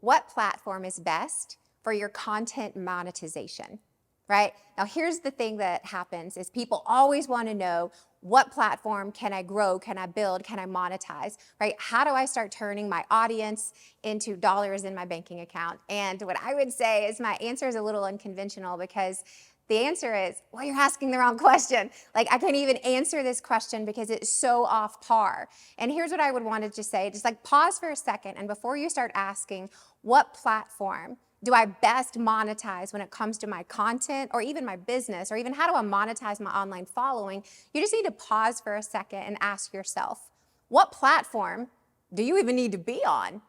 what platform is best for your content monetization, right? Now, here's the thing that happens is people always want to know, what platform can I grow, can I build, can I monetize, right? How do I start turning my audience into dollars in my banking account? And what I would say is my answer is a little unconventional, because the answer is, well, you're asking the wrong question. Like, I can't even answer this question because it's so off par. And here's what I would want to just say, just like pause for a second, and before you start asking, what platform do I best monetize when it comes to my content or even my business, or even how do I monetize my online following? You just need to pause for a second and ask yourself, what platform do you even need to be on?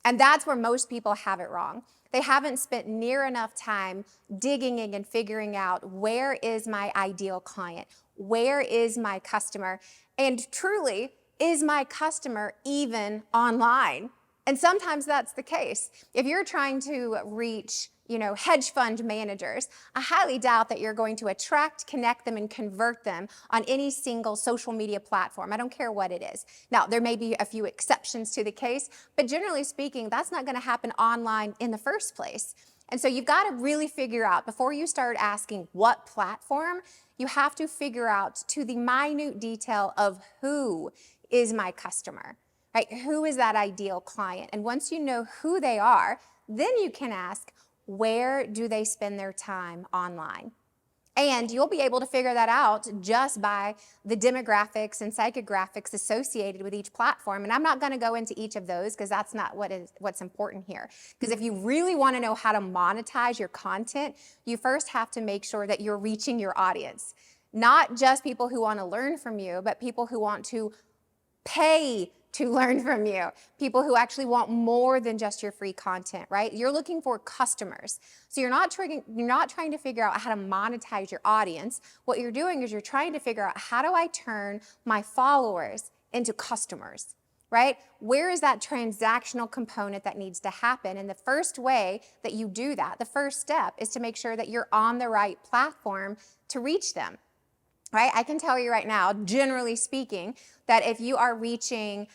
And that's where most people have it wrong. They haven't spent near enough time digging in and figuring out, where is my ideal client? Where is my customer? And truly, is my customer even online? And sometimes that's the case. If you're trying to reach, hedge fund managers, I highly doubt that you're going to attract, connect them, and convert them on any single social media platform. I don't care what it is. Now, there may be a few exceptions to the case, but generally speaking, that's not going to happen online in the first place. And so you've got to really figure out, before you start asking what platform, you have to figure out to the minute detail of who is my customer. Right? Who is that ideal client? And once you know who they are, then you can ask, where do they spend their time online? And you'll be able to figure that out just by the demographics and psychographics associated with each platform. And I'm not going to go into each of those, because that's not what's important here. Because if you really want to know how to monetize your content, you first have to make sure that you're reaching your audience. Not just people who want to learn from you, but people who want to pay to learn from you, people who actually want more than just your free content, right? You're looking for customers. So you're not trying to figure out how to monetize your audience. What you're doing is you're trying to figure out, how do I turn my followers into customers, right? Where is that transactional component that needs to happen? And the first way that you do that, the first step, is to make sure that you're on the right platform to reach them. Right? I can tell you right now, generally speaking, that if you are reaching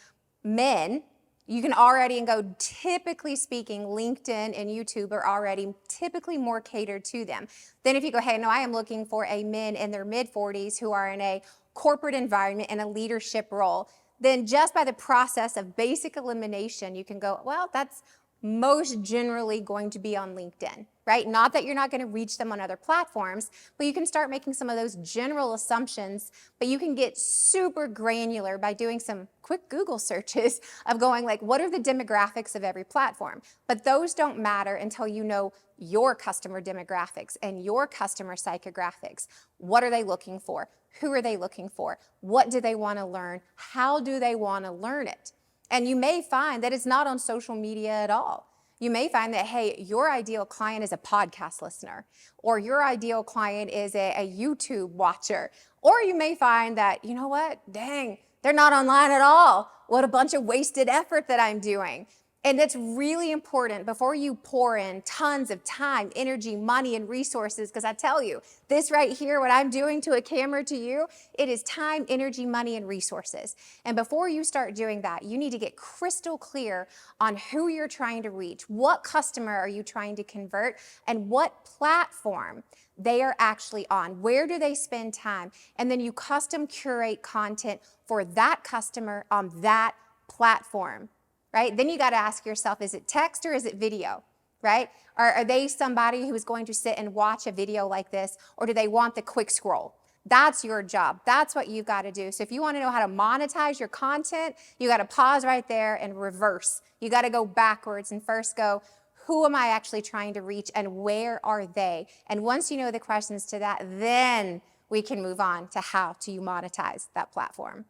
men, you can already go, typically speaking, LinkedIn and YouTube are already typically more catered to them. Then if you go, hey, no, I am looking for a men in their mid-40s who are in a corporate environment in a leadership role, then just by the process of basic elimination, you can go, well, that's most generally going to be on LinkedIn, right? Not that you're not going to reach them on other platforms, but you can start making some of those general assumptions, but you can get super granular by doing some quick Google searches of going like, what are the demographics of every platform? But those don't matter until you know your customer demographics and your customer psychographics. What are they looking for? Who are they looking for? What do they want to learn? How do they want to learn it? And you may find that it's not on social media at all. You may find that, hey, your ideal client is a podcast listener, or your ideal client is a YouTube watcher. Or you may find that, you know what, dang, they're not online at all. What a bunch of wasted effort that I'm doing. And it's really important before you pour in tons of time, energy, money, and resources, because I tell you, this right here, what I'm doing to a camera to you, it is time, energy, money, and resources. And before you start doing that, you need to get crystal clear on who you're trying to reach, what customer are you trying to convert, and what platform they are actually on. Where do they spend time? And then you custom curate content for that customer on that platform. Right? Then you got to ask yourself, is it text or is it video? Right? Are they somebody who is going to sit and watch a video like this, or do they want the quick scroll? That's your job. That's what you've got to do. So if you want to know how to monetize your content, you got to pause right there and reverse. You got to go backwards and first go, who am I actually trying to reach and where are they? And once you know the questions to that, then we can move on to how to monetize that platform.